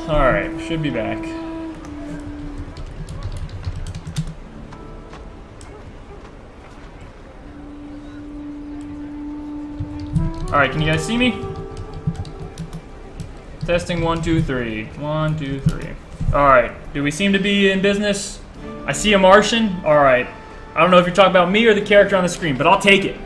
Alright, should be back. Alright, can you guys see me? Testing 1, 2, 3. 1, 2, 3. Alright, do we seem to be in business? I see a Martian. Alright. I don't know if you're talking about me or the character on the screen, but I'll take it.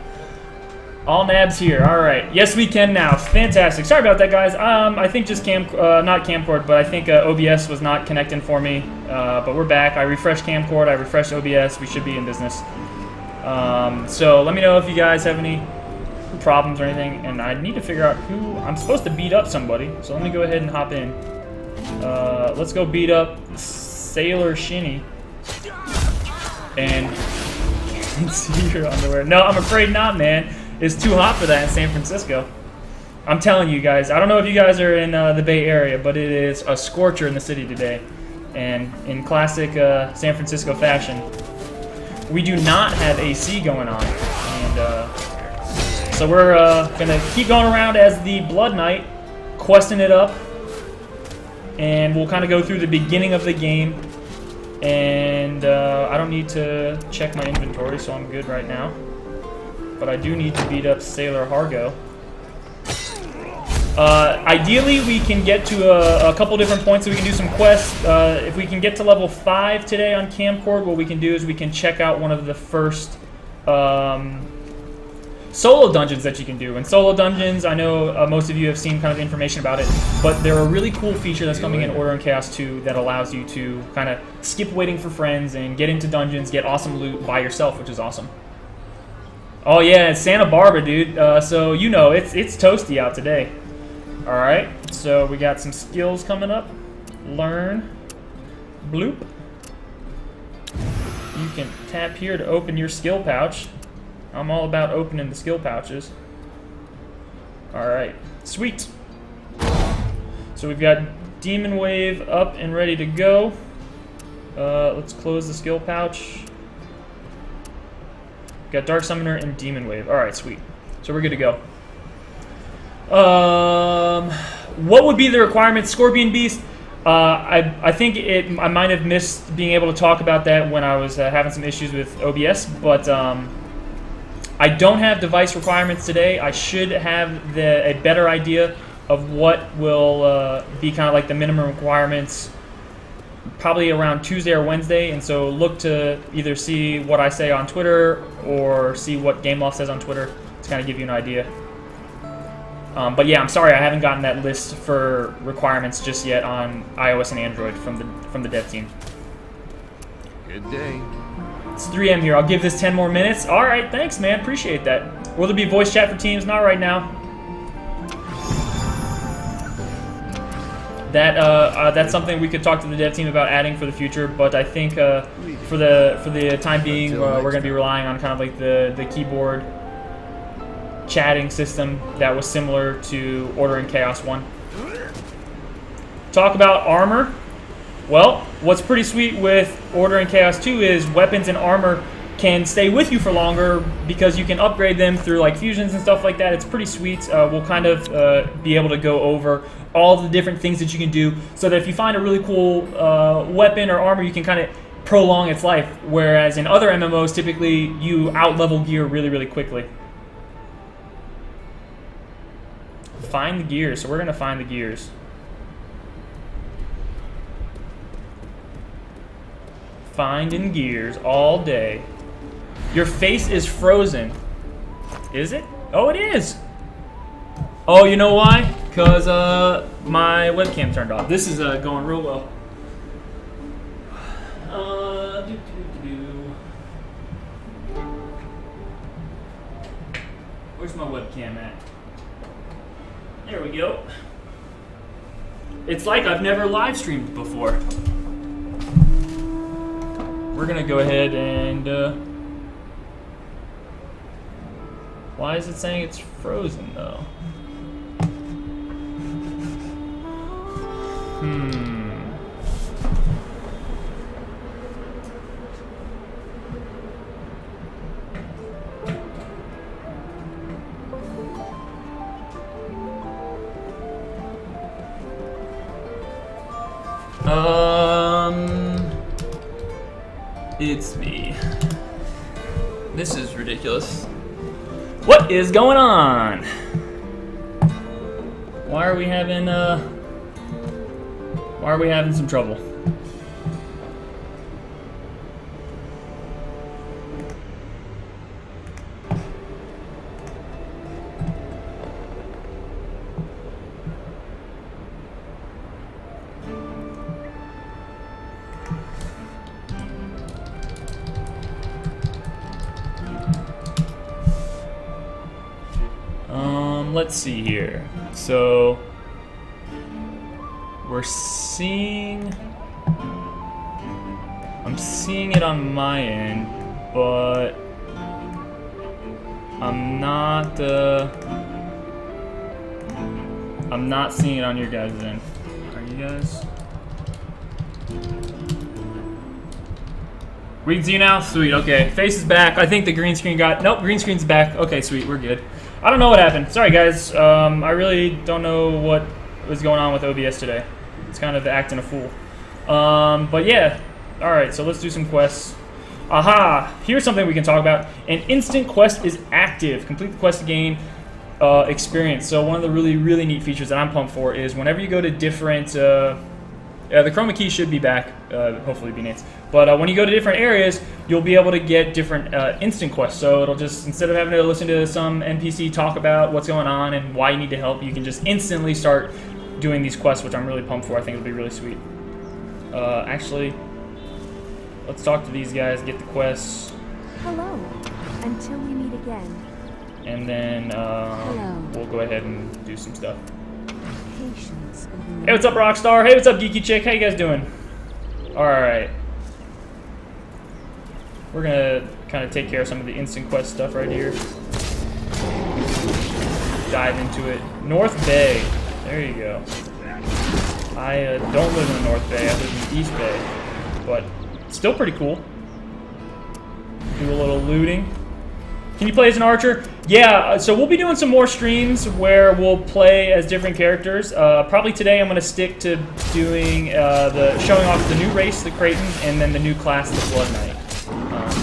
All nabs here. Alright. Yes, we can now. Fantastic. Sorry about that, guys. I think just not camcord, but I think OBS was not connecting for me. But we're back. I refreshed camcord. I refreshed OBS. We should be in business. So let me know if you guys have any problems or anything, and I need to figure out who I'm supposed to beat up somebody, so let me go ahead and hop in. Let's go beat up Sailor Shinny and see your underwear. No, I'm afraid not, man. It's too hot for that in San Francisco. I'm telling you guys, I don't know if you guys are in the Bay Area, but it is a scorcher in the city today, and in classic San Francisco fashion, we do not have AC going on, and so we're gonna keep going around as the Blood Knight, questing it up, and we'll kind of go through the beginning of the game. And I don't need to check my inventory, so I'm good right now. But I do need to beat up Sailor Hargo. Ideally, we can get to a couple different points so we can do some quests. If we can get to level 5 today on camcord, what we can do is we can check out one of the first solo dungeons that you can do. And solo dungeons, I know most of you have seen kind of information about it, but they're a really cool feature that's coming in Order and Chaos 2 that allows you to kind of skip waiting for friends and get into dungeons, get awesome loot by yourself, which is awesome. Oh yeah, it's Santa Barbara, dude. So you know, it's toasty out today. All right, so we got some skills coming up. Learn. Bloop. You can tap here to open your skill pouch. I'm all about opening the skill pouches. Alright, sweet. So we've got Demon Wave up and ready to go. Let's close the skill pouch. Got Dark Summoner and Demon Wave. Alright, sweet. So we're good to go. What would be the requirements? Scorpion Beast. I think I might have missed being able to talk about that when I was having some issues with OBS, but I don't have device requirements today. I should have a better idea of what will be kind of like the minimum requirements probably around Tuesday or Wednesday, and so look to either see what I say on Twitter or see what Gameloft says on Twitter to kind of give you an idea. But yeah, I'm sorry I haven't gotten that list for requirements just yet on iOS and Android from the dev team. Good day. It's 3 AM here. I'll give this 10 more minutes. All right, thanks, man. Appreciate that. Will there be voice chat for teams? Not right now. That's something we could talk to the dev team about adding for the future. But I think for the time being, we're going to be relying on kind of like the keyboard chatting system that was similar to Order and Chaos 1. Talk about armor. Well, what's pretty sweet with Order and Chaos 2 is weapons and armor can stay with you for longer because you can upgrade them through like fusions and stuff like that. It's pretty sweet. We'll kind of be able to go over all the different things that you can do so that if you find a really cool weapon or armor, you can kind of prolong its life. Whereas in other MMOs, typically you out-level gear really, really quickly. Find the gears. So we're going to find the gears. Finding gears all day. Your face is frozen. Is it? Oh, it is. Oh, you know why? Because my webcam turned off. This is going real well. Where's my webcam at? There we go. It's like I've never live streamed before. We're gonna go ahead and why is it saying it's frozen though? it's me. This is ridiculous. What is going on? Why are we having some trouble? Let's see here. So I'm seeing it on my end, but I'm not seeing it on your guys' end. Are you guys? We can see you now? Sweet, okay. Face is back. I think the green screen nope, green screen's back. Okay, sweet, we're good. I don't know what happened. Sorry, guys. I really don't know what was going on with OBS today. It's kind of acting a fool. But yeah. Alright, so let's do some quests. Aha! Here's something we can talk about. An instant quest is active. Complete the quest to gain experience. So one of the really, really neat features that I'm pumped for is whenever you go to different... the chroma key should be back, hopefully be Nate's. But when you go to different areas, you'll be able to get different instant quests. So it'll just, instead of having to listen to some NPC talk about what's going on and why you need to help, you can just instantly start doing these quests, which I'm really pumped for. I think it'll be really sweet. Actually, let's talk to these guys, get the quests. Hello, until we meet again. And then we'll go ahead and do some stuff. Patience. Hey, what's up, Rockstar? Hey, what's up, Geeky Chick? How you guys doing? Alright. We're gonna kind of take care of some of the instant quest stuff right here. Dive into it. North Bay. There you go. I don't live in the North Bay. I live in the East Bay. But still pretty cool. Do a little looting. Can you play as an archer? Yeah, so we'll be doing some more streams where we'll play as different characters. Probably today I'm going to stick to doing showing off the new race, the Kraton, and then the new class, the Blood Knight.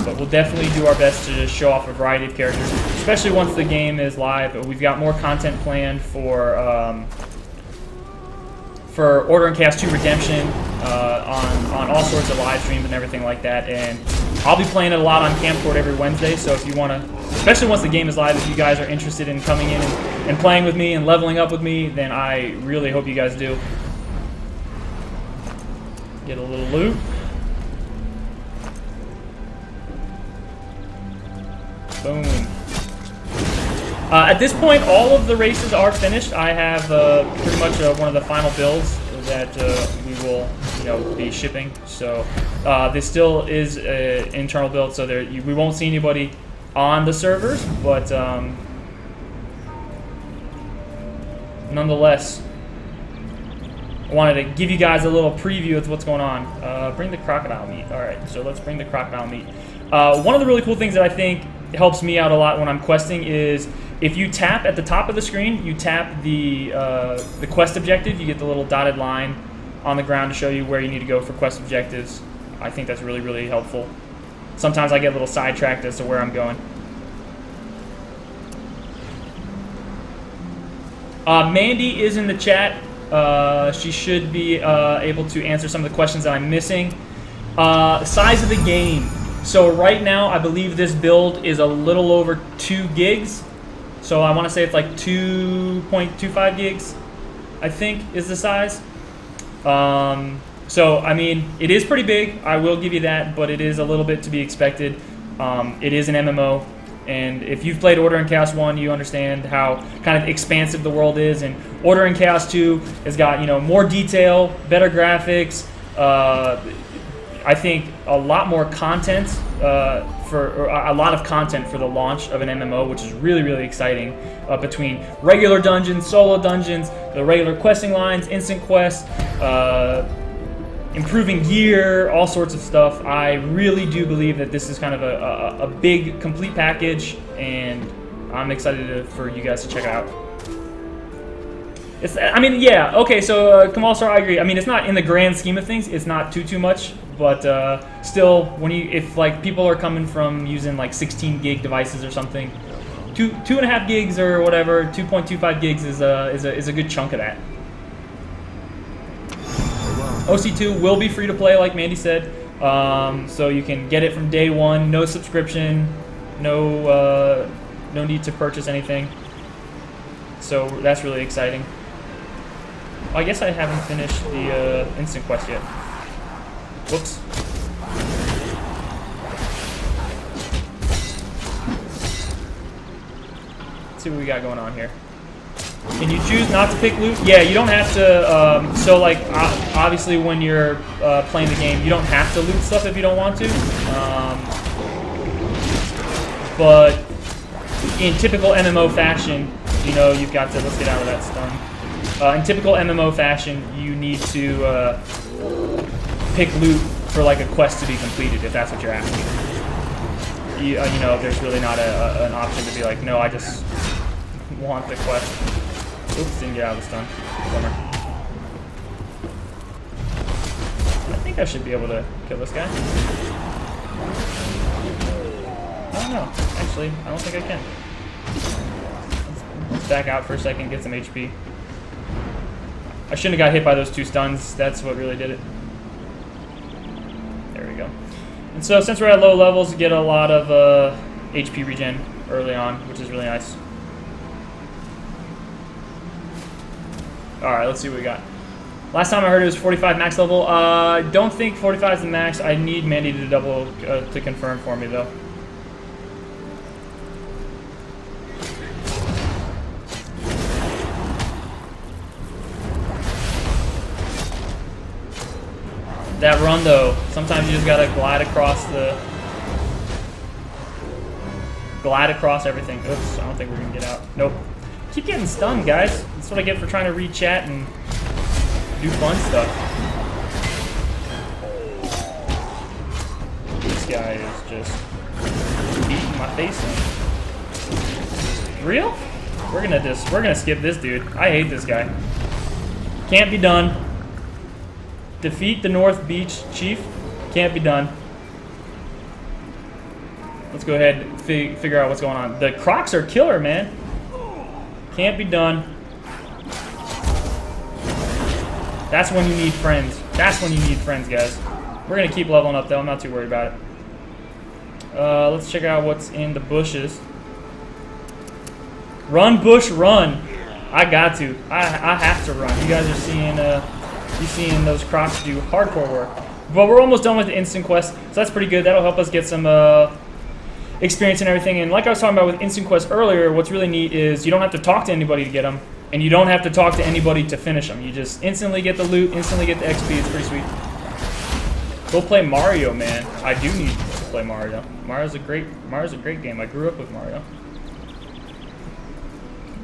But we'll definitely do our best to just show off a variety of characters, especially once the game is live. We've got more content planned for Order and Chaos 2 Redemption on all sorts of live streams and everything like that. And I'll be playing it a lot on Camcord every Wednesday, so if you want to, especially once the game is live, if you guys are interested in coming in and playing with me and leveling up with me, then I really hope you guys do. Get a little loot. Boom. At this point, all of the races are finished. I have pretty much one of the final builds that we will, be shipping. So this still is an internal build, so we won't see anybody on the servers, but nonetheless, I wanted to give you guys a little preview of what's going on. Bring the crocodile meat. All right, so let's bring the crocodile meat. One of the really cool things that I think helps me out a lot when I'm questing is if you tap at the top of the screen, you tap the quest objective, you get the little dotted line on the ground to show you where you need to go for quest objectives. I think that's really, really helpful. Sometimes I get a little sidetracked as to where I'm going. Mandy is in the chat. She should be able to answer some of the questions that I'm missing. Size of the game. So right now, I believe this build is a little over 2 gigs. So I want to say it's like 2.25 gigs, I think, is the size. So, I mean, it is pretty big. I will give you that, but it is a little bit to be expected. It is an MMO. And if you've played Order and Chaos 1, you understand how kind of expansive the world is. And Order and Chaos 2 has got, more detail, better graphics, I think a lot more content for the launch of an MMO, which is really, really exciting. Between regular dungeons, solo dungeons, the regular questing lines, instant quests, improving gear, all sorts of stuff. I really do believe that this is kind of a big, complete package, and I'm excited for you guys to check it out. Yeah, okay, so Kamal Star, I agree. I mean, it's not, in the grand scheme of things, it's not too much, But still, when if like people are coming from using like 16 gig devices or something, 2.5 gigs or whatever, 2.25 gigs is a good chunk of that. OC2 will be free to play, like Mandy said, so you can get it from day one. No subscription, no need to purchase anything. So that's really exciting. I guess I haven't finished the instant quest yet. Whoops. Let's see what we got going on here. Can you choose not to pick loot? Yeah, you don't have to. So like, obviously, when you're playing the game, you don't have to loot stuff if you don't want to. But in typical MMO fashion, you know, you've got to. Let's get out of that stun. In typical MMO fashion, you need to pick loot for like a quest to be completed, if that's what you're asking. You know, there's really not an option to be like, no, I just want the quest. Oops, didn't get out of the stun. Bummer. I think I should be able to kill this guy. I don't know. Actually, I don't think I can. Let's back out for a second, get some HP. I shouldn't have got hit by those 2 stuns. That's what really did it. There we go. And so since we're at low levels, you get a lot of HP regen early on, which is really nice. Alright, let's see what we got. Last time I heard it was 45 max level. I don't think 45 is the max. I need Mandy to double to confirm for me though. That run though, sometimes you just gotta glide across everything. Oops, I don't think we're gonna get out. Nope. Keep getting stunned, guys. That's what I get for trying to read chat and do fun stuff. This guy is just beating my face in. Real? We're gonna skip this dude. I hate this guy. Can't be done. Defeat the North Beach Chief. Can't be done. Let's go ahead and figure out what's going on. The Crocs are killer, man. Can't be done. That's when you need friends. That's when you need friends, guys. We're going to keep leveling up, though. I'm not too worried about it. Let's check out what's in the bushes. Run, Bush, run. I got to. I have to run. You guys are seeing those Crocs do hardcore work. But we're almost done with the instant quest, so that's pretty good. That'll help us get some experience and everything. And like I was talking about with instant quest earlier, what's really neat is you don't have to talk to anybody to get them, and you don't have to talk to anybody to finish them. You just instantly get the loot, instantly get the XP. It's pretty sweet. Go play Mario, man. I do need to play Mario. Mario's a great game. I grew up with Mario.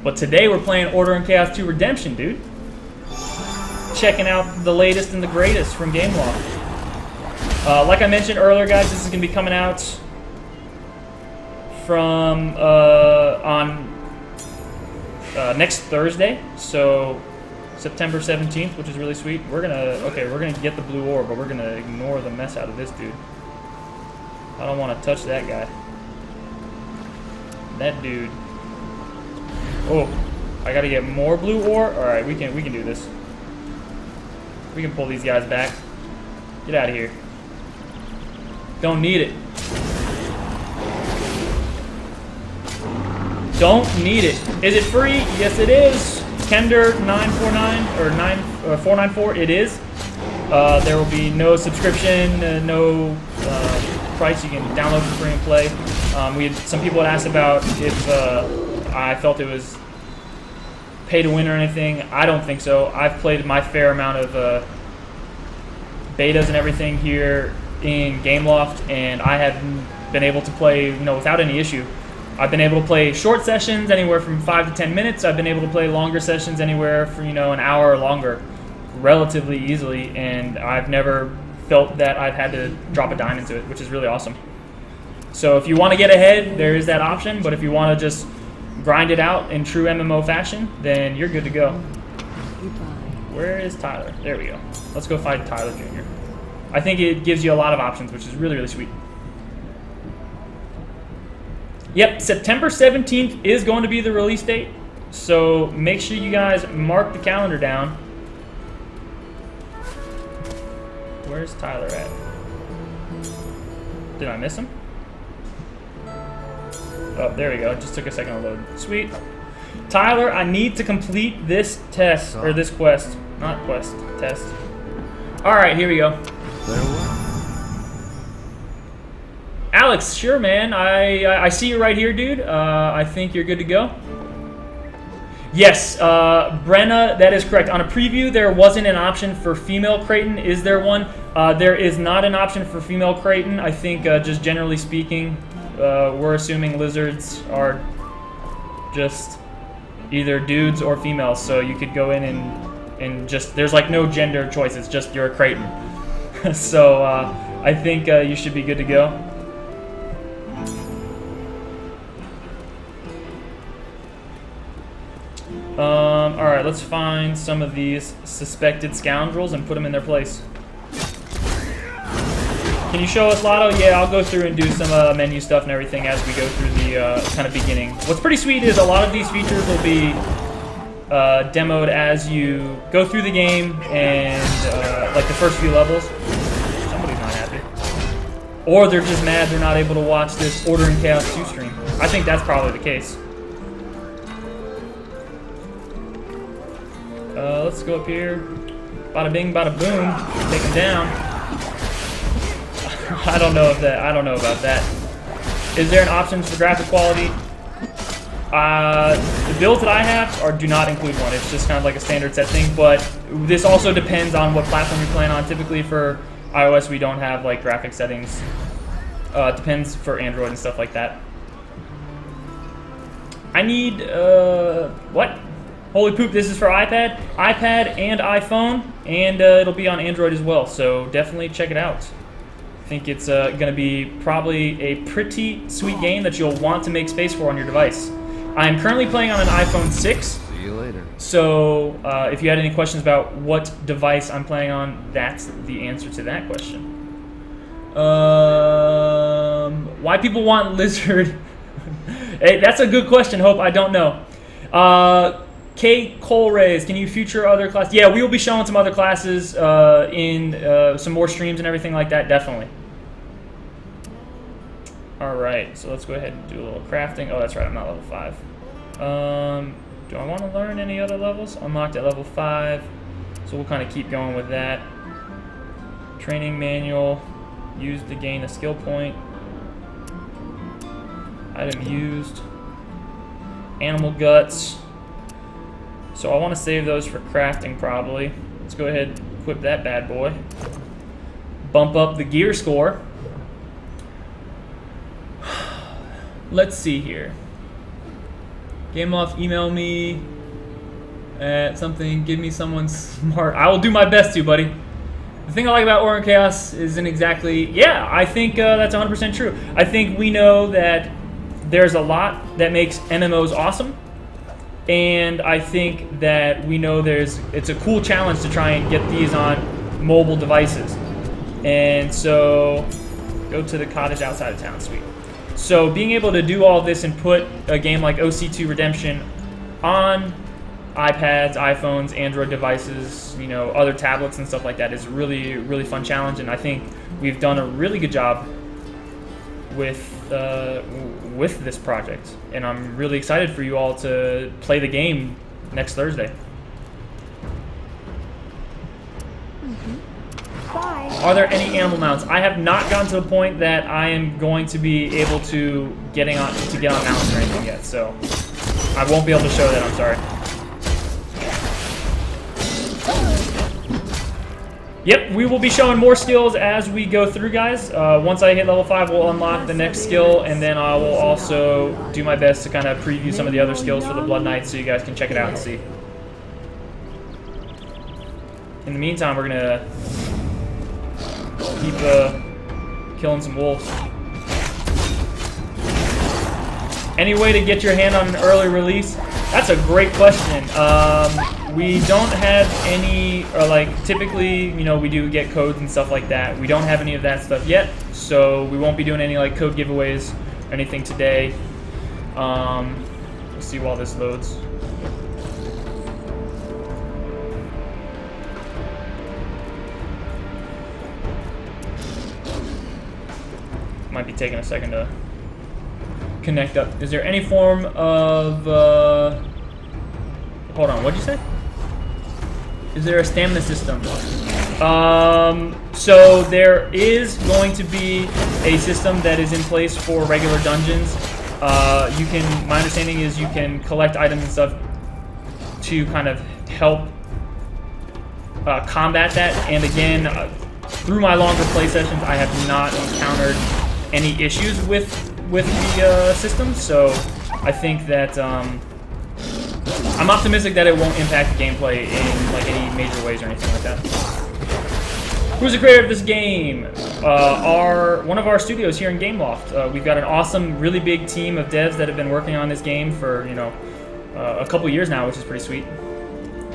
But today we're playing Order and Chaos 2 Redemption, dude. Checking out the latest and the greatest from Gameloft. Like I mentioned earlier, guys, this is going to be coming out from on next Thursday, so September 17th, which is really sweet. We're gonna get the blue ore, but we're gonna ignore the mess out of this dude. I don't want to touch that guy. That dude. Oh, I gotta get more blue ore. All right, we can do this. We can pull these guys back. Get out of here. Don't need it. Don't need it. Is it free? Yes, it is. Kender 949 or 494. It is. There will be no subscription, no price. You can download for free and play. Some people had asked about if I felt it was pay to win or anything. I don't think so. I've played my fair amount of betas and everything here in Gameloft, and I have been able to play, without any issue. I've been able to play short sessions anywhere from 5 to 10 minutes. I've been able to play longer sessions anywhere from an hour or longer, relatively easily, and I've never felt that I've had to drop a dime into it, which is really awesome. So if you want to get ahead, there is that option, but if you want to just grind it out in true MMO fashion, then you're good to go. Goodbye. Where is Tyler? There we go. Let's go fight Tyler Jr. I think it gives you a lot of options, which is really, really sweet. Yep, September 17th is going to be the release date, so make sure you guys mark the calendar down. Where's Tyler at? Did I miss him? Oh, there we go. It just took a second to load. Sweet. Tyler, I need to complete this test, or this quest. Not quest, test. Alright, here we go. Alex, sure, man. I see you right here, dude. I think you're good to go. Yes, Brenna, that is correct. On a preview, there wasn't an option for female Creighton. Is there one? There is not an option for female Creighton. I think, just generally speaking, we're assuming lizards are just either dudes or females. So you could go in and just, there's like no gender choice. It's just you're a Creighton. So I think you should be good to go. Alright, let's find some of these suspected scoundrels and put them in their place. Can you show us Lotto? Yeah, I'll go through and do some menu stuff and everything as we go through the kind of beginning. What's pretty sweet is a lot of these features will be demoed as you go through the game and like the first few levels. Somebody's not happy. Or they're just mad they're not able to watch this Order in Chaos 2 stream. I think that's probably the case. Let's go up here. Bada bing, bada boom. Take him down. I don't know about that. Is there an option for graphic quality? The builds that I have do not include one. It's just kind of like a standard set thing. But this also depends on what platform you're playing on. Typically for iOS, we don't have like graphic settings. It depends for Android and stuff like that. I need what? Holy poop, this is for iPad, and iPhone, and it'll be on Android as well, so definitely check it out. I think it's going to be probably a pretty sweet game that you'll want to make space for on your device. I am currently playing on an iPhone 6. See you later. So if you had any questions about what device I'm playing on, that's the answer to that question. Why people want Lizard? Hey, that's a good question, Hope. I don't know. Kate Colrays, can you feature other classes? Yeah, we will be showing some other classes in some more streams and everything like that, definitely. Alright, so let's go ahead and do a little crafting. Oh, that's right, I'm not level 5. Do I want to learn any other levels? Unlocked at level 5, so we'll kind of keep going with that. Training manual, used to gain a skill point. Item used. Animal guts. So I want to save those for crafting probably. Let's go ahead and equip that bad boy. Bump up the gear score. Let's see here. Gameloft, email me at something. Give me someone smart. I will do my best to, buddy. The thing I like about Order in Chaos isn't exactly... Yeah, I think that's 100% true. I think we know that there's a lot that makes MMOs awesome. And I think that we know it's a cool challenge to try and get these on mobile devices. And so, go to the cottage outside of town, sweet. So being able to do all this and put a game like OC2 Redemption on iPads, iPhones, Android devices, you know, other tablets and stuff like that is a really, really fun challenge. And I think we've done a really good job with this project, and I'm really excited for you all to play the game next Thursday. Bye. Are there any animal mounts? I have not gotten to the point that I am going to be able to get on mounts or anything yet, so I won't be able to show that. I'm sorry. Yep, we will be showing more skills as we go through, guys. Once I hit level 5, we'll unlock the next skill, and then I will also do my best to kind of preview some of the other skills for the Blood Knights so you guys can check it out and see. In the meantime, we're going to keep killing some wolves. Any way to get your hand on an early release? That's a great question. We don't have any, or like typically, you know, we do get codes and stuff like that. We don't have any of that stuff yet, so we won't be doing any like code giveaways or anything today. Let's see while this loads. Might be taking a second to connect up. Is there any form of hold on, what'd you say? Is there a stamina system? So there is going to be a system that is in place for regular dungeons. You can, my understanding is you can collect items and stuff to kind of help combat that. And again, through my longer play sessions, I have not encountered any issues with the system. So I think that I'm optimistic that it won't impact the gameplay in like any major ways or anything like that. Who's the creator of this game? One of our studios here in Gameloft. We've got an awesome, really big team of devs that have been working on this game for, you know, a couple years now, which is pretty sweet.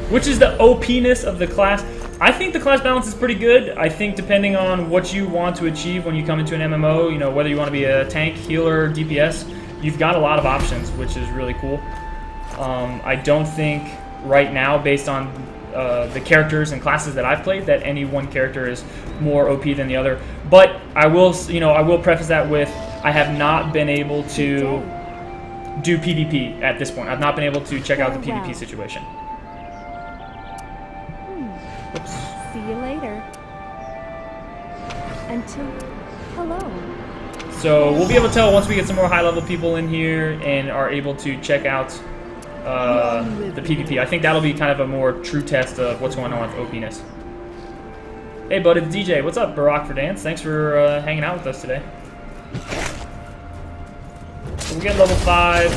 Which is the OP-ness of the class? I think the class balance is pretty good. I think depending on what you want to achieve when you come into an MMO, you know, whether you want to be a tank, healer, DPS, you've got a lot of options, which is really cool. I don't think right now, based on the characters and classes that I've played, that any one character is more OP than the other. But I will, you know, I will preface that with I have not been able to do PvP at this point. I've not been able to check out the PvP situation. Oops. See you later. Until hello. So we'll be able to tell once we get some more high-level people in here and are able to check out the PvP. I think that'll be kind of a more true test of what's going on with OP-ness. Hey, bud, it's DJ. What's up, Barack for Dance? Thanks for hanging out with us today. So we'll get level 5.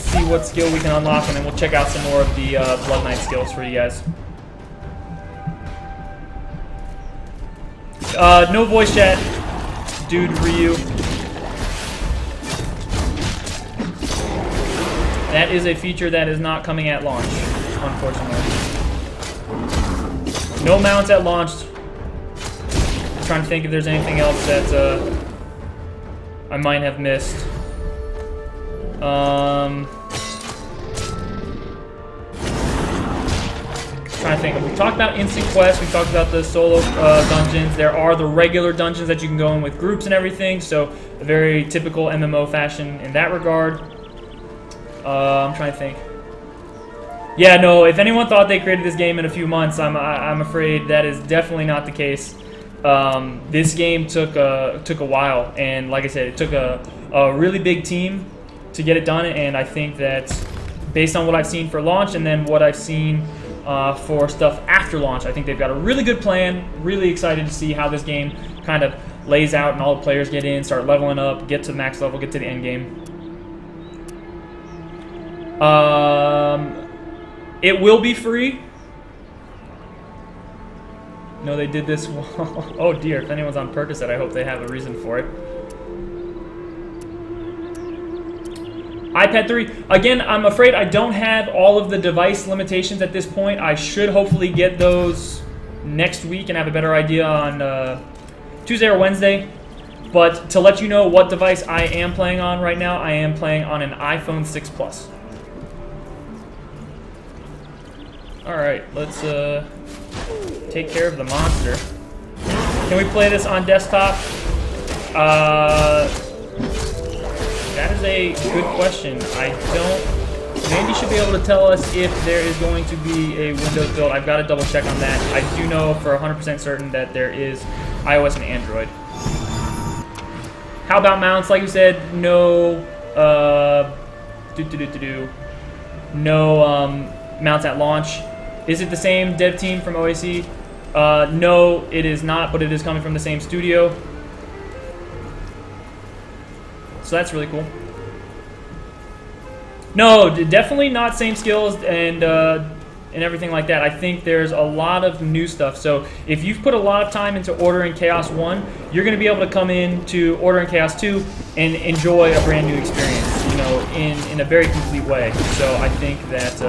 See what skill we can unlock, and then we'll check out some more of the Blood Knight skills for you guys. No voice chat, dude. Ryu. That is a feature that is not coming at launch, unfortunately. No mounts at launch. I'm trying to think if there's anything else that I might have missed. Trying to think. We talked about instant quests. We talked about the solo dungeons. There are the regular dungeons that you can go in with groups and everything. So a very typical MMO fashion in that regard. I'm trying to think. Yeah, no. If anyone thought they created this game in a few months, I'm afraid that is definitely not the case. This game took a while, and like I said, it took a really big team to get it done. And I think that based on what I've seen for launch, and then what I've seen for stuff after launch, I think they've got a really good plan. Really excited to see how this game kind of lays out, and all the players get in, start leveling up, get to the max level, get to the end game. It will be free. No, they did this. Oh dear, if anyone's on Percocet, I hope they have a reason for it. iPad 3. Again, I'm afraid I don't have all of the device limitations at this point. I should hopefully get those next week and have a better idea on Tuesday or Wednesday. But to let you know what device I am playing on right now, I am playing on an iPhone 6 Plus. Alright, let's take care of the monster. Can we play this on desktop? That is a good question. I don't... Mandy should be able to tell us if there is going to be a Windows build. I've got to double check on that. I do know for 100% certain that there is iOS and Android. How about mounts? Like you said, no... No mounts at launch. Is it the same dev team from OAC? No, it is not, but it is coming from the same studio. So that's really cool. No, definitely not same skills and everything like that. I think there's a lot of new stuff. So if you've put a lot of time into Order in Chaos 1, you're going to be able to come in to Order in Chaos 2 and enjoy a brand new experience. You know, in a very complete way. So I think that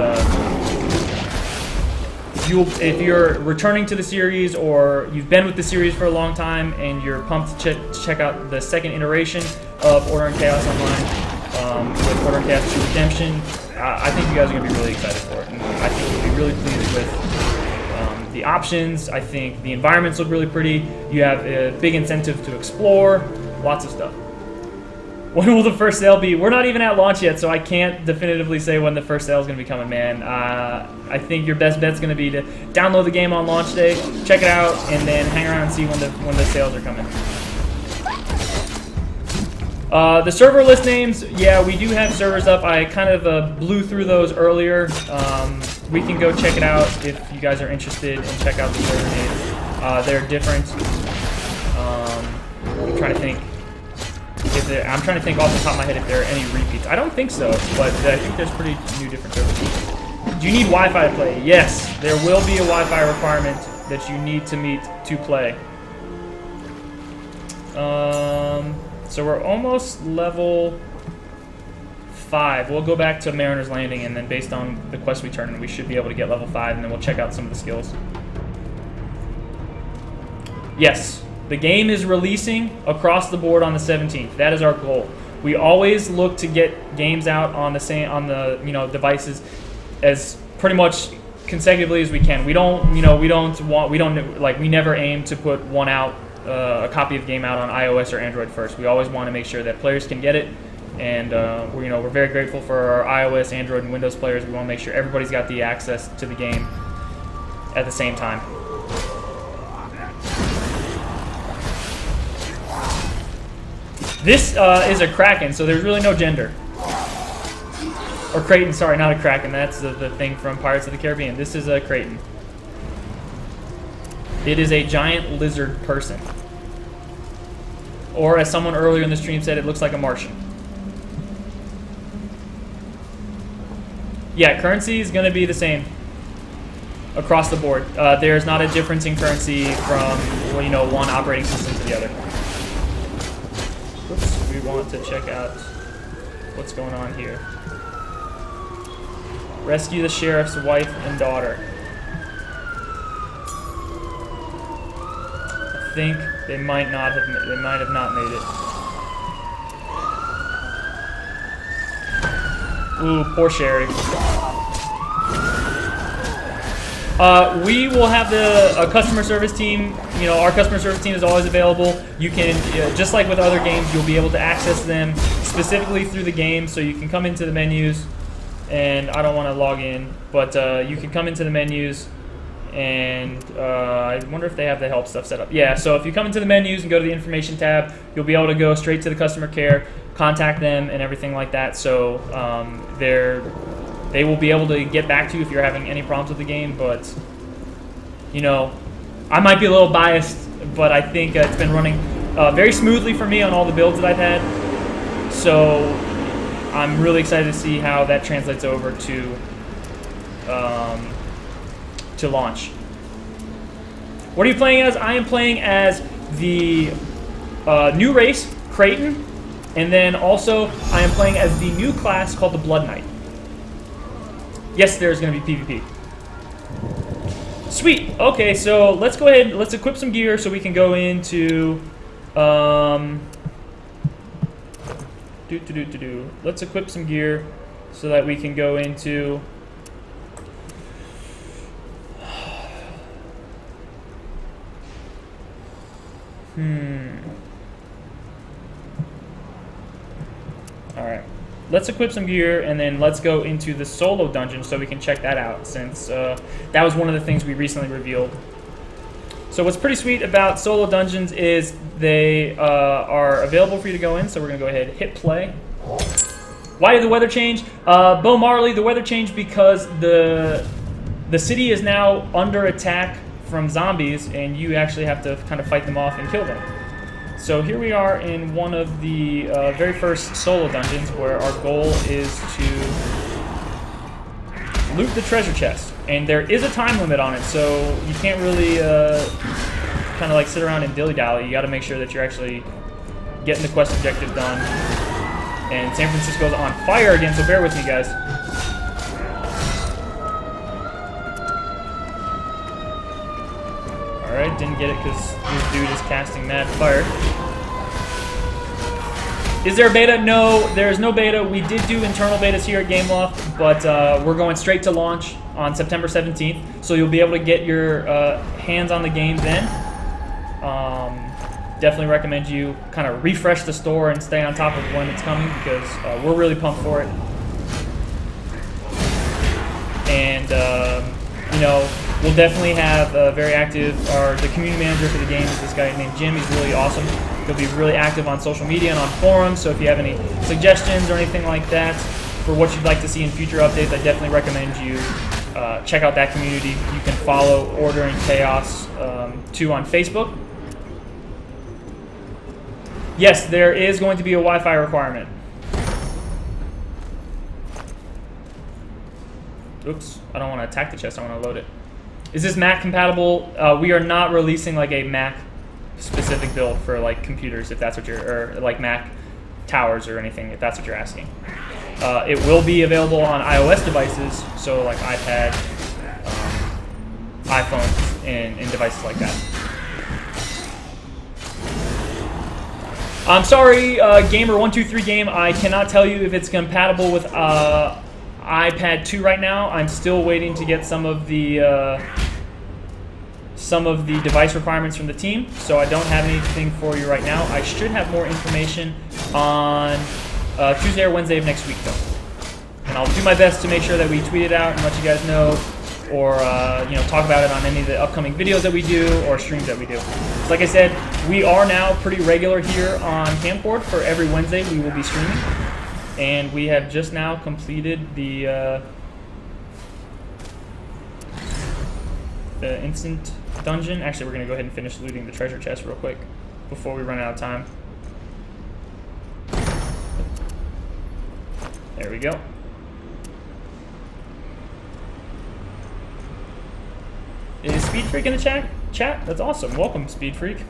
if you're returning to the series or you've been with the series for a long time and you're pumped to check out the second iteration of Order and Chaos Online with Order and Chaos 2 Redemption, I think you guys are going to be really excited for it. And I think you'll be really pleased with the options. I think the environments look really pretty. You have a big incentive to explore, lots of stuff. When will the first sale be? We're not even at launch yet, so I can't definitively say when the first sale is going to be coming, man. I think your best bet's going to be to download the game on launch day, check it out, and then hang around and see when the sales are coming. The server list names, yeah, we do have servers up. I kind of blew through those earlier. We can go check it out if you guys are interested and check out the server names. They're different. I'm trying to think. I'm trying to think off the top of my head if there are any repeats. I don't think so, but I think there's pretty new different servers. Do you need Wi-Fi to play? Yes, there will be a Wi-Fi requirement that you need to meet to play. So we're almost level 5. We'll go back to Mariner's Landing, and then based on the quest we turn in, we should be able to get level 5, and then we'll check out some of the skills. Yes. The game is releasing across the board on the 17th. That is our goal. We always look to get games out on the devices as pretty much consecutively as we can. We never aim to put one out, a copy of game out on iOS or Android first. We always want to make sure that players can get it, and we're very grateful for our iOS, Android, and Windows players. We want to make sure everybody's got the access to the game at the same time. This is a Kraken, so there's really no gender. Or Kraken, sorry, not a Kraken. That's the thing from Pirates of the Caribbean. This is a Kraken. It is a giant lizard person. Or as someone earlier in the stream said, it looks like a Martian. Yeah, currency is going to be the same across the board. There's not a difference in currency from one operating system to the other. Oops, we want to check out what's going on here. Rescue the sheriff's wife and daughter. I think they might have not made it. Ooh, poor Sherry. We will have a customer service team. Our customer service team is always available. You can, just like with other games, you'll be able to access them specifically through the game. So you can come into the menus, and I don't want to log in, but you can come into the menus, and I wonder if they have the help stuff set up. Yeah, so if you come into the menus and go to the information tab, you'll be able to go straight to the customer care, contact them, and everything like that. So they will be able to get back to you if you're having any problems with the game, but, I might be a little biased, but I think it's been running very smoothly for me on all the builds that I've had. So I'm really excited to see how that translates over to launch. What are you playing as? I am playing as the new race, Creighton, and then also I am playing as the new class called the Blood Knight. Yes, there's going to be PvP. Sweet. Okay, so let's go ahead. Let's equip some gear so we can go into. Let's equip some gear so that we can go into. All right. Let's equip some gear, and then let's go into the solo dungeon so we can check that out, since that was one of the things we recently revealed. So what's pretty sweet about solo dungeons is they are available for you to go in, so we're going to go ahead and hit play. Why did the weather change? Bo Marley, the weather changed because the city is now under attack from zombies, and you actually have to kind of fight them off and kill them. So here we are in one of the very first solo dungeons where our goal is to loot the treasure chest. And there is a time limit on it, so you can't really kind of like sit around and dilly-dally. You got to make sure that you're actually getting the quest objective done And San Francisco's on fire again, so bear with me, guys. Alright, didn't get it because this dude is casting mad fire. Is there a beta? No, there is no beta. We did do internal betas here at Gameloft, but we're going straight to launch on September 17th, so you'll be able to get your hands on the game then. Definitely recommend you kind of refresh the store and stay on top of when it's coming, because we're really pumped for it. And, you know, we'll definitely have very active, the community manager for the game is this guy named Jim. He's really awesome. He'll be really active on social media and on forums, so if you have any suggestions or anything like that for what you'd like to see in future updates, I definitely recommend you check out that community. You can follow Order and Chaos 2 on Facebook. Yes, there is going to be a Wi-Fi requirement. Oops, I don't want to attack the chest, I want to load it. Is this Mac compatible? We are not releasing like a Mac specific build for like computers, if that's what you're, or like Mac towers or anything, if that's what you're asking. It will be available on iOS devices, so like iPad, iPhones, and devices like that. I'm sorry, Gamer123 Game, I cannot tell you if it's compatible with iPad 2 right now. I'm still waiting to get some of the device requirements from the team, so I don't have anything for you right now. I should have more information on Tuesday or Wednesday of next week, though. And I'll do my best to make sure that we tweet it out and let you guys know, or you know, talk about it on any of the upcoming videos that we do or streams that we do. So like I said, we are now pretty regular here on Camcord. For every Wednesday we will be streaming, and we have just now completed the instant dungeon. Actually, we're gonna go ahead and finish looting the treasure chest real quick before we run out of time. There we go. Is Speedfreak in the chat? That's awesome. Welcome, Speedfreak.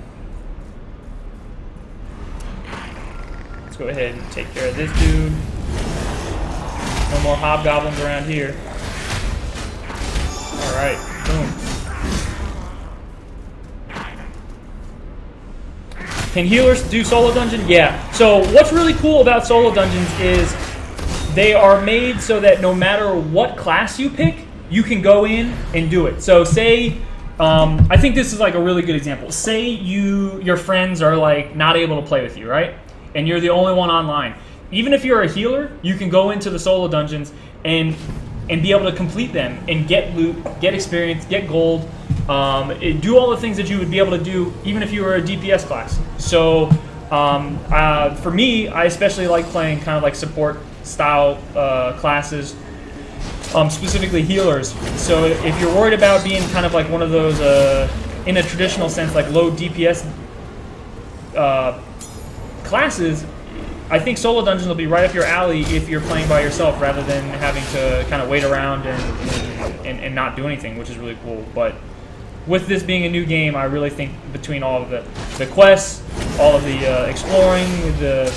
Let's go ahead and take care of this dude. No more hobgoblins around here. Alright, boom. Can healers do solo dungeon? Yeah. So what's really cool about solo dungeons is they are made so that no matter what class you pick, you can go in and do it. So say, I think this is like a really good example. Say your friends are like not able to play with you, right? And you're the only one online. Even if you're a healer, you can go into the solo dungeons and be able to complete them and get loot, get experience, get gold, do all the things that you would be able to do even if you were a DPS class. So for me, I especially like playing kind of like support style classes. Specifically healers. So if you're worried about being kind of like one of those, in a traditional sense, like low DPS classes, I think solo dungeons will be right up your alley if you're playing by yourself rather than having to kind of wait around and not do anything, which is really cool. But with this being a new game, I really think between all of the quests, all of the exploring, the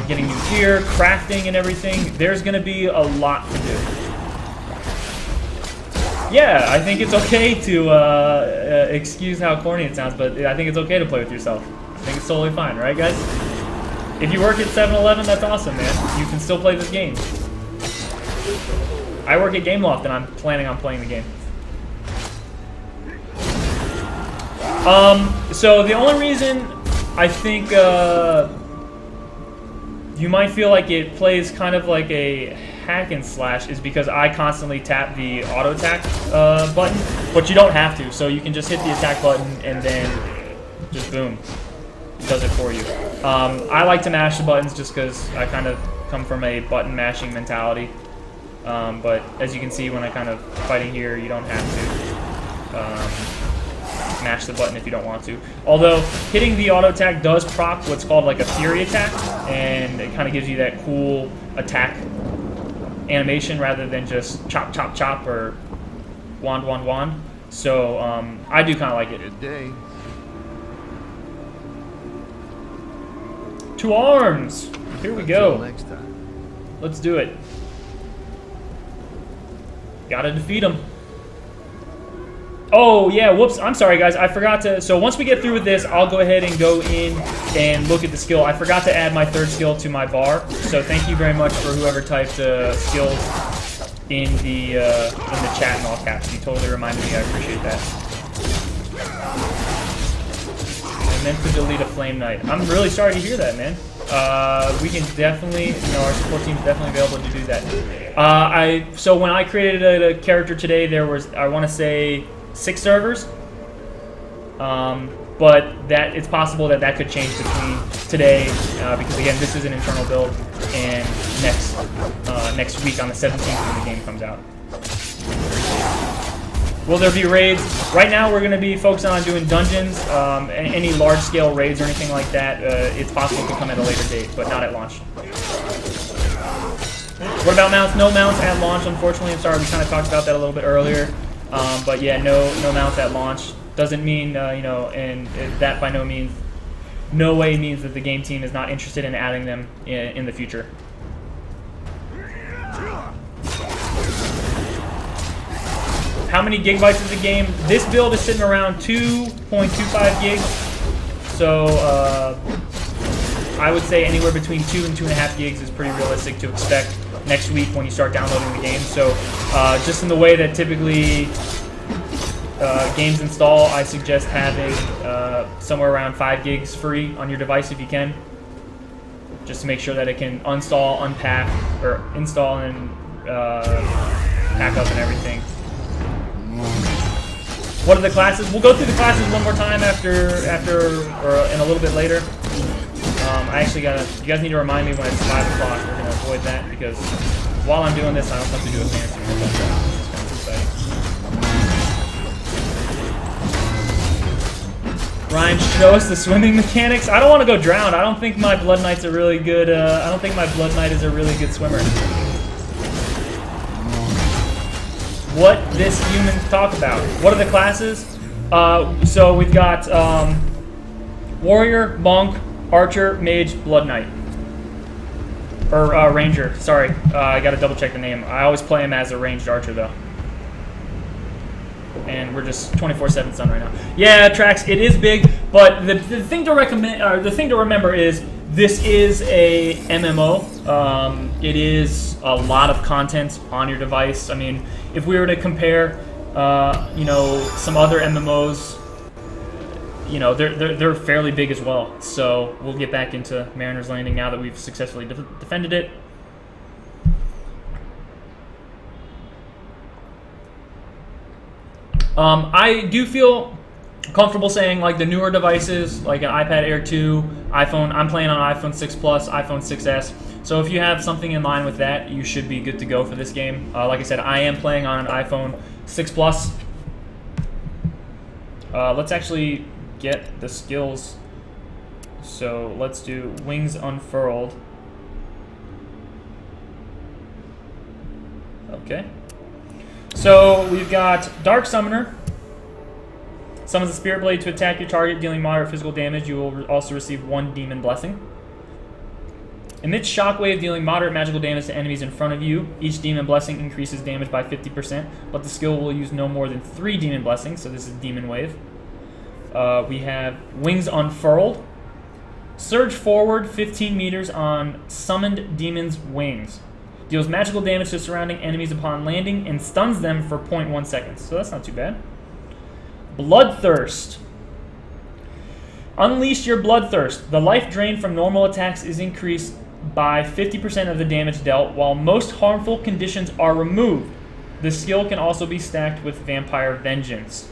getting new gear, crafting, and everything, there's going to be a lot to do. Yeah, I think it's okay to, excuse how corny it sounds, but I think it's okay to play with yourself. I think it's totally fine, right, guys? If you work at 7-Eleven, that's awesome, man. You can still play this game. I work at Gameloft, and I'm planning on playing the game. So the only reason I think, you might feel like it plays kind of like a hack and slash is because I constantly tap the auto attack button, but you don't have to. So you can just hit the attack button and then just boom, it does it for you. I like to mash the buttons just because I kind of come from a button mashing mentality. But as you can see, when I kind of fighting here, you don't have to mash the button if you don't want to. Although hitting the auto attack does proc what's called like a fury attack, and it kind of gives you that cool attack animation rather than just chop chop chop or wand wand wand. So I do kind of like it. Good day. To arms. Here we Until go. next time. Let's do it. Gotta defeat him. Oh, yeah, whoops. I'm sorry, guys. I forgot to... So once we get through with this, I'll go ahead and go in and look at the skill. I forgot to add my third skill to my bar. So thank you very much for whoever typed skills in the chat in all caps. You totally reminded me. I appreciate that. I meant to delete a Flame Knight. I'm really sorry to hear that, man. We can definitely... our support team is definitely available to do that. So when I created a character today, there was, I want to say... 6 servers, but it's possible that could change between today, because again, this is an internal build, and next week on the 17th when the game comes out. Will there be raids? Right now, we're going to be focusing on doing dungeons. Any large-scale raids or anything like that, it's possible to come at a later date, but not at launch. What about mounts? No mounts at launch, unfortunately. I'm sorry, we kind of talked about that a little bit earlier. But yeah, no mounts at launch. Doesn't mean, and that by no way means that the game team is not interested in adding them in the future. How many gigabytes is the game? This build is sitting around 2.25 gigs. So I would say anywhere between 2 and 2.5 gigs is pretty realistic to expect next week when you start downloading the game. So just in the way that typically games install, I suggest having somewhere around 5 gigs free on your device if you can, just to make sure that it can install, unpack, or install and pack up and everything. What are the classes? We'll go through the classes one more time in a little bit later. I actually you guys need to remind me when it's 5 o'clock. We're going to avoid that because while I'm doing this, I also have to do a fancy one. This is kind of exciting. Ryan, show us the swimming mechanics. I don't want to go drown. I don't think my Blood Knight's a really good, I don't think my Blood Knight is a really good swimmer. What this human talk about? What are the classes? So we've got Warrior, Monk, Archer, Mage, Blood Knight. Or Ranger, sorry. I gotta double check the name. I always play him as a ranged Archer though. And we're just 24/7 Sun right now. Yeah, Trax, it is big, but the thing to remember is this is a MMO. It is a lot of content on your device. I mean, if we were to compare, some other MMOs, they're fairly big as well. So we'll get back into Mariner's Landing now that we've successfully defended it. I do feel comfortable saying like the newer devices, like an iPad Air 2, iPhone. I'm playing on iPhone 6 Plus, iPhone 6s. So if you have something in line with that, you should be good to go for this game. Like I said, I am playing on an iPhone 6 Plus. Let's actually get the skills. So let's do Wings Unfurled. Okay. So we've got Dark Summoner. Summons a Spirit Blade to attack your target, dealing moderate physical damage. You will also receive 1 Demon Blessing. Emits Shockwave, dealing moderate magical damage to enemies in front of you. Each Demon Blessing increases damage by 50%, but the skill will use no more than 3 Demon Blessings, so this is Demon Wave. We have Wings Unfurled. Surge forward 15 meters on summoned demon's wings. Deals magical damage to surrounding enemies upon landing and stuns them for 0.1 seconds. So that's not too bad. Bloodthirst. Unleash your Bloodthirst. The life drain from normal attacks is increased by 50% of the damage dealt, while most harmful conditions are removed. The skill can also be stacked with Vampire Vengeance.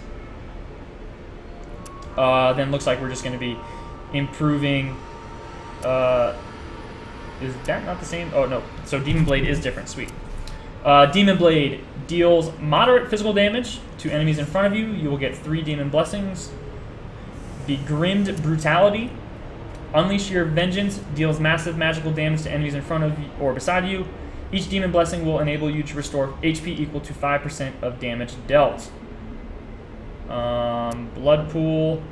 Then looks like we're just going to be improving. Is that not the same? Oh, no. So Demon Blade is different. Sweet. Demon Blade deals moderate physical damage to enemies in front of you. You will get 3 Demon Blessings. Begrimed Brutality. Unleash your Vengeance. Deals massive magical damage to enemies in front of you or beside you. Each Demon Blessing will enable you to restore HP equal to 5% of damage dealt. Blood Pool.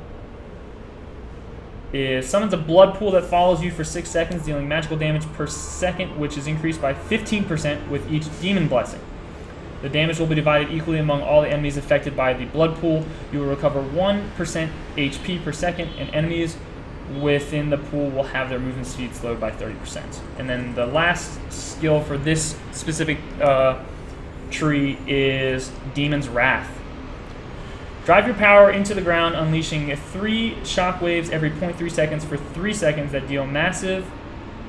is summons a blood pool that follows you for 6 seconds, dealing magical damage per second, which is increased by 15% with each demon blessing. The damage will be divided equally among all the enemies affected by the blood pool. You will recover 1% HP per second, and enemies within the pool will have their movement speed slowed by 30%. And then the last skill for this specific tree is Demon's Wrath. Drive your power into the ground, unleashing 3 shockwaves every 0.3 seconds for 3 seconds that deal massive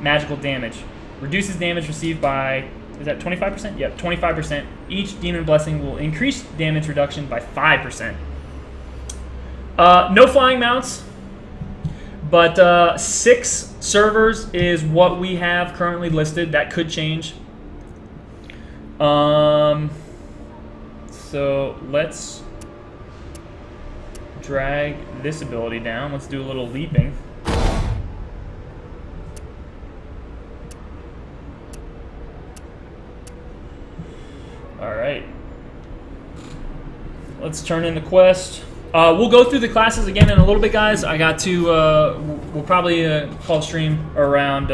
magical damage. Reduces damage received by, is that 25%? Yep, 25%. Each demon blessing will increase damage reduction by 5%. No flying mounts, but 6 servers is what we have currently listed. That could change. So let's drag this ability down. Let's do a little leaping. Alright. Let's turn in the quest. We'll go through the classes again in a little bit, guys. I got to, we'll probably call the stream around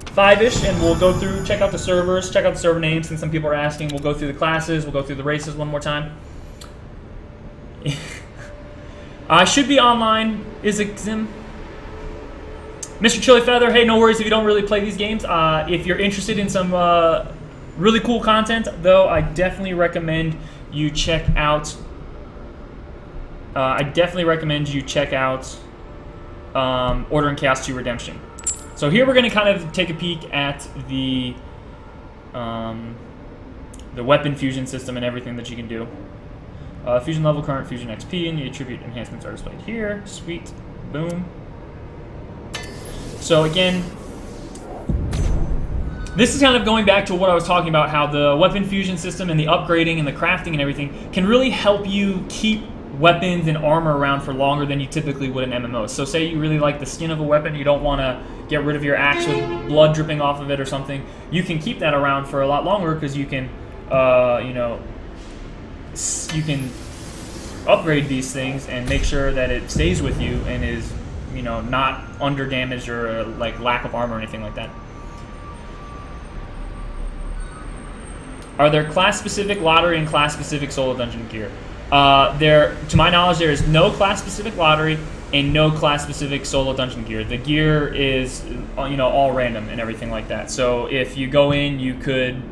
5-ish, and we'll go through, check out the servers, check out the server names, since some people are asking. We'll go through the classes, we'll go through the races one more time. I should be online. Is it Zim? Mr. Chili Feather, hey, no worries if you don't really play these games. If you're interested in some really cool content, though, I definitely recommend you check out. Order in Chaos 2 Redemption. So here we're going to kind of take a peek at the weapon fusion system and everything that you can do. Fusion level, current fusion XP, and the attribute enhancements are displayed here. Sweet. Boom. So again, this is kind of going back to what I was talking about, how the weapon fusion system and the upgrading and the crafting and everything can really help you keep weapons and armor around for longer than you typically would in MMOs. So say you really like the skin of a weapon, you don't want to get rid of your axe with blood dripping off of it or something, you can keep that around for a lot longer because you can, you can upgrade these things and make sure that it stays with you and is, not under damaged or like lack of armor or anything like that. Are there class-specific lottery and class-specific solo dungeon gear? To my knowledge, there is no class-specific lottery and no class-specific solo dungeon gear. The gear is, all random and everything like that. So if you go in, you could.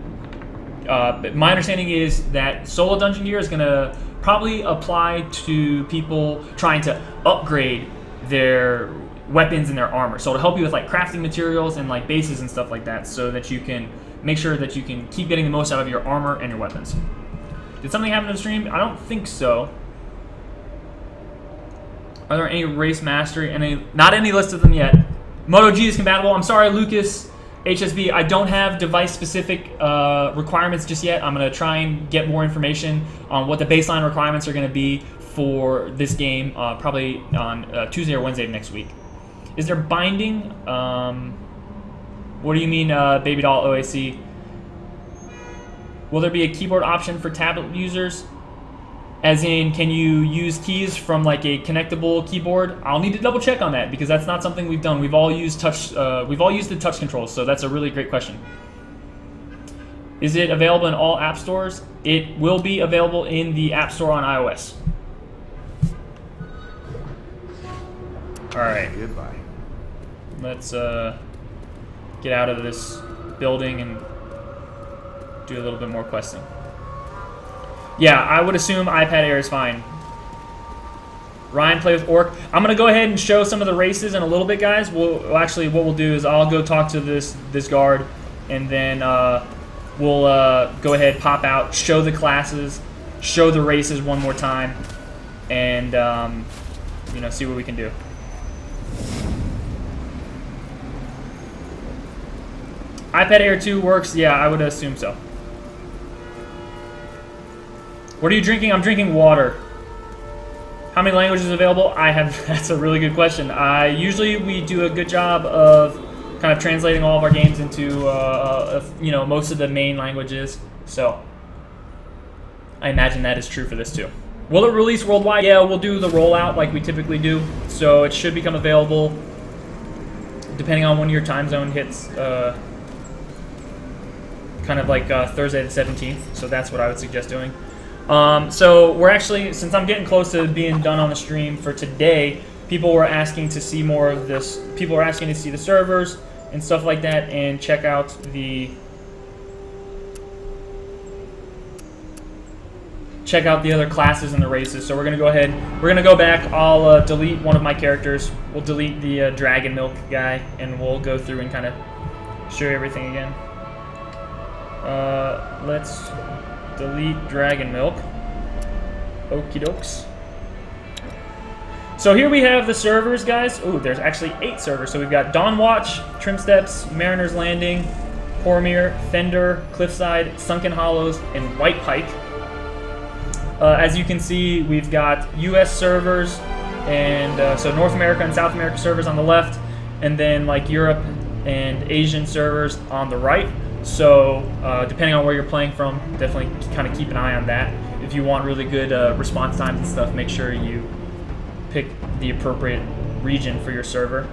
My understanding is that solo dungeon gear is going to probably apply to people trying to upgrade their weapons and their armor. So it'll help you with like crafting materials and like bases and stuff like that, so that you can make sure that you can keep getting the most out of your armor and your weapons. Did something happen to the stream? I don't think so. Are there any race mastery? Not any list of them yet. Moto G is compatible. I'm sorry, Lucas HSB. I don't have device-specific requirements just yet. I'm going to try and get more information on what the baseline requirements are going to be for this game, probably on Tuesday or Wednesday of next week. Is there binding? What do you mean, Baby Doll OAC? Will there be a keyboard option for tablet users? As in, can you use keys from like a connectable keyboard? I'll need to double check on that because that's not something we've done. We've all used touch. We've all used the touch controls, so that's a really great question. Is it available in all app stores? It will be available in the App Store on iOS. All right. Goodbye. Let's get out of this building and do a little bit more questing. Yeah, I would assume iPad Air is fine. Ryan, play with Orc. I'm going to go ahead and show some of the races in a little bit, guys. Actually, what we'll do is I'll go talk to this guard, and then we'll go ahead, pop out, show the classes, show the races one more time, and see what we can do. iPad Air 2 works. Yeah, I would assume so. What are you drinking? I'm drinking water. How many languages available? That's a really good question. Usually we do a good job of kind of translating all of our games into, most of the main languages. So I imagine that is true for this too. Will it release worldwide? Yeah, we'll do the rollout like we typically do. So it should become available depending on when your time zone hits, kind of like Thursday the 17th. So that's what I would suggest doing. So we're actually, since I'm getting close to being done on the stream for today, people were asking to see more of this. People were asking to see the servers and stuff like that, and check out the other classes and the races. So we're gonna go ahead. We're gonna go back. I'll delete one of my characters. We'll delete the Dragon Milk guy, and we'll go through and kind of show you everything again. Let's delete Dragon Milk. Okie dokes. So here we have the servers, guys. Ooh, there's actually 8 servers. So we've got Dawn Watch, Trim Steps, Mariner's Landing, Pormere, Fender, Cliffside, Sunken Hollows, and White Pike. As you can see, we've got US servers, and so North America and South America servers on the left, and then like Europe and Asian servers on the right. So depending on where you're playing from, definitely kind of keep an eye on that. If you want really good response times and stuff, make sure you pick the appropriate region for your server.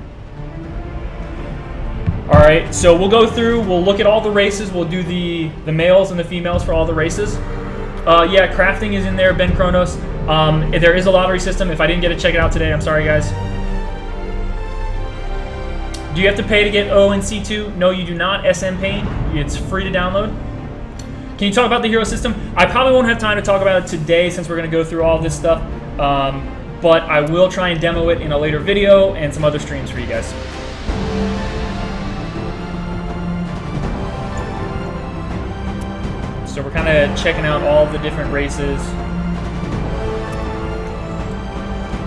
Alright, so we'll go through, we'll look at all the races, we'll do the males and the females for all the races. Yeah, crafting is in there, Ben Kronos. There is a lottery system. If I didn't get to check it out today, I'm sorry, guys. Do you have to pay to get O and C2? No, you do not. SM Paint. It's free to download. Can you talk about the hero system? I probably won't have time to talk about it today since we're going to go through all this stuff. But I will try and demo it in a later video and some other streams for you guys. So we're kind of checking out all the different races.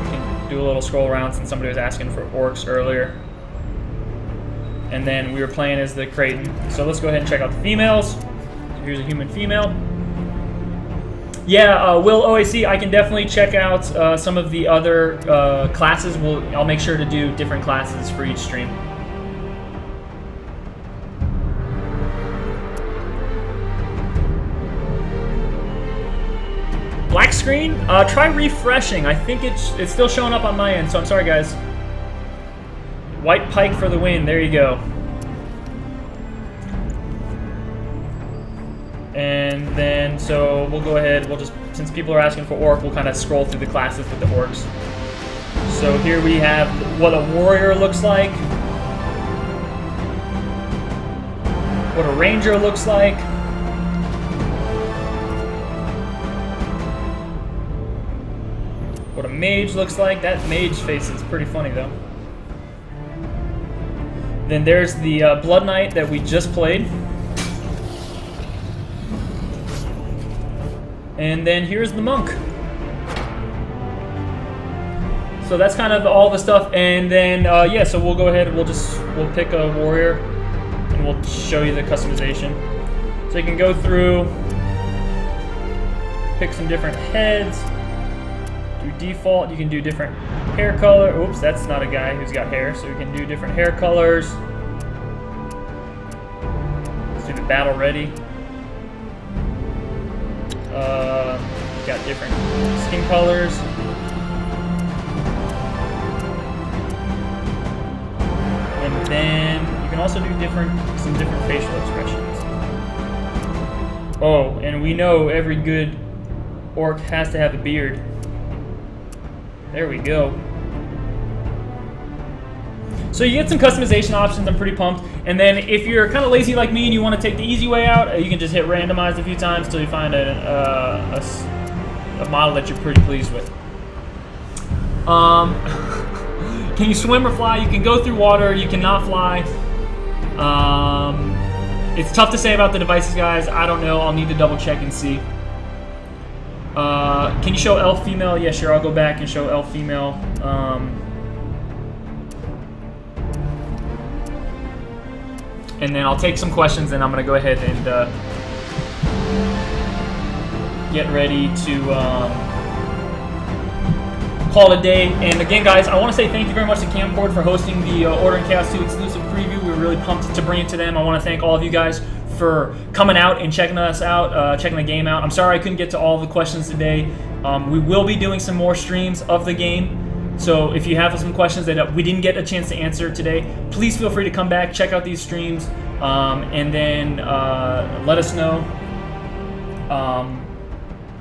We can do a little scroll around since somebody was asking for orcs earlier. And then we were playing as the Kraton. So let's go ahead and check out the females. Here's a human female. Yeah, Will OAC, I can definitely check out some of the other classes. I'll make sure to do different classes for each stream. Black screen? Try refreshing. I think it's still showing up on my end, so I'm sorry, guys. White Pike for the win. There you go. And then, so we'll go ahead. We'll just, since people are asking for orc, we'll kind of scroll through the classes with the orcs. So here we have what a warrior looks like, what a ranger looks like, what a mage looks like. That mage face is pretty funny though. Then there's the Blood Knight that we just played. And then here's the monk. So that's kind of all the stuff. And then, yeah, so we'll go ahead and we'll pick a warrior and we'll show you the customization. So you can go through, pick some different heads, do default, you can do different hair color. Oops, that's not a guy who's got hair, so we can do different hair colors. Let's do the battle ready. Got different skin colors. And then you can also do some different facial expressions. Oh, and we know every good orc has to have a beard. There we go. So you get some customization options. I'm pretty pumped. And then if you're kind of lazy like me and you want to take the easy way out, you can just hit randomize a few times till you find a model that you're pretty pleased with. Can you swim or fly? You can go through water. You cannot fly. It's tough to say about the devices, guys. I don't know. I'll need to double check and see. Can you show elf female? Yeah, sure. I'll go back and show elf female. And then I'll take some questions, and I'm going to go ahead and get ready to call it a day. And again, guys, I want to say thank you very much to Camcord for hosting the Order in Chaos 2 exclusive preview. We're really pumped to bring it to them. I want to thank all of you guys for coming out and checking us out, checking the game out. I'm sorry I couldn't get to all the questions today. We will be doing some more streams of the game. So if you have some questions that we didn't get a chance to answer today, please feel free to come back, check out these streams, and then let us know.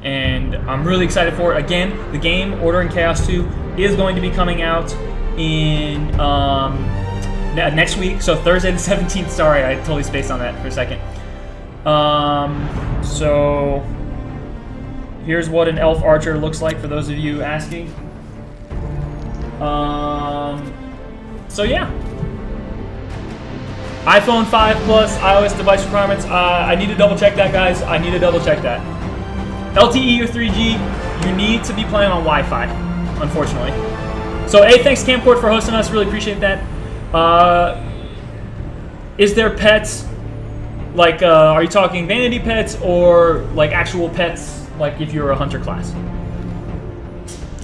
And I'm really excited for it. Again, the game Order in Chaos 2 is going to be coming out in next week, so Thursday the 17th. Sorry, I totally spaced on that for a second. So here's what an elf archer looks like for those of you asking. So yeah, iPhone 5 Plus iOS device requirements. I need to double check that, guys. I need to double check that. LTE or 3G, you need to be playing on Wi-Fi, unfortunately. So, hey, thanks Camcord for hosting us. Really appreciate that. Is there pets? Like, are you talking vanity pets or like actual pets? Like if you're a hunter class.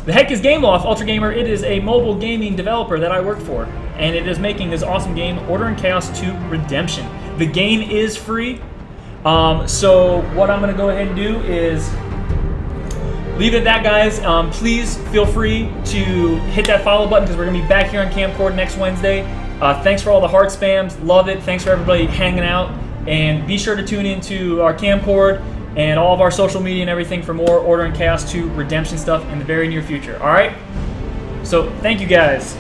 The heck is Gameloft, Ultra Gamer? It is a mobile gaming developer that I work for, and it is making this awesome game, Order in Chaos 2 Redemption. The game is free. So what I'm going to go ahead and do is leave it at that, guys. Please feel free to hit that follow button because we're going to be back here on Camcord next Wednesday. Thanks for all the heart spams. Love it. Thanks for everybody hanging out. And be sure to tune into our Camcord and all of our social media and everything for more Order in Chaos 2 Redemption stuff in the very near future. All right? So thank you, guys.